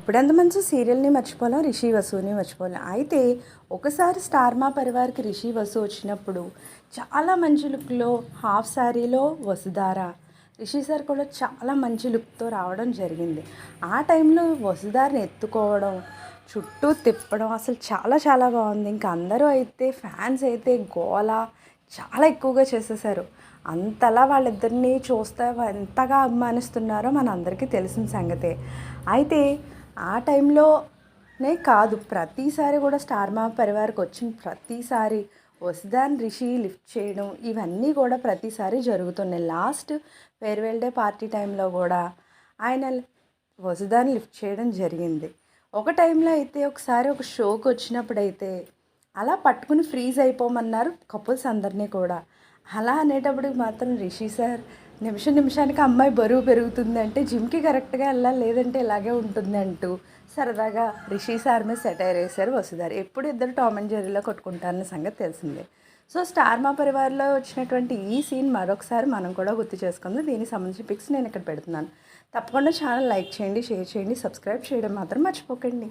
ఇప్పుడెంత మంచి సీరియల్ని మర్చిపోలేం, రిషి వసుని మర్చిపోలేం. అయితే ఒకసారి స్టార్ మా పరివార్కి రిషి వసు వచ్చినప్పుడు చాలా మంచి లుక్లో హాఫ్ శారీలో వసుధార, రిషి సార్ కూడా చాలా మంచి లుక్తో రావడం జరిగింది. ఆ టైంలో వసుధారని ఎత్తుకోవడం, చుట్టూ తిప్పడం అసలు చాలా చాలా బాగుంది. ఇంకా అందరూ అయితే ఫ్యాన్స్ అయితే గోల చాలా ఎక్కువగా చేసేసారు. అంతలా వాళ్ళిద్దరిని చూస్తే ఎంతగా అభిమానిస్తున్నారో మన అందరికీ తెలిసిన సంగతే. అయితే ఆ టైంలోనే కాదు, ప్రతిసారి కూడా స్టార్ మా పరివార్కి వచ్చిన ప్రతిసారి వసుధాని రిషి లిఫ్ట్ చేయడం ఇవన్నీ కూడా ప్రతిసారి జరుగుతున్నాయి. లాస్ట్ ఫేర్వెల్ డే పార్టీ టైంలో కూడా ఆయన వసుధాని లిఫ్ట్ చేయడం జరిగింది. ఒక టైంలో అయితే ఒకసారి ఒక షోకి వచ్చినప్పుడైతే అలా పట్టుకుని ఫ్రీజ్ అయిపోమన్నారు కపుల్స్ అందరినీ కూడా. అలా అనేటప్పటికి మాత్రం రిషి సార్ నిమిషానికి అమ్మాయి బరువు పెరుగుతుంది అంటే జిమ్కి కరెక్ట్గా వెళ్ళాలి, లేదంటే ఇలాగే ఉంటుంది అంటూ సరదాగా రిషి సార్ మీద సెటైర్ వేశారు వసుధార. ఎప్పుడు ఇద్దరు టామ్ అండ్ జెర్రీలో కొట్టుకుంటారన్న సంగతి తెలిసిందే. సో స్టార్ మా పరివార్లో వచ్చినటువంటి ఈ సీన్ మరొకసారి మనం కూడా గుర్తు చేసుకుందాం. దీనికి సంబంధించిన పిక్స్ నేను ఇక్కడ పెడుతున్నాను. తప్పకుండా ఛానల్ లైక్ చేయండి, షేర్ చేయండి, సబ్స్క్రైబ్ చేయడం మాత్రం మర్చిపోకండి.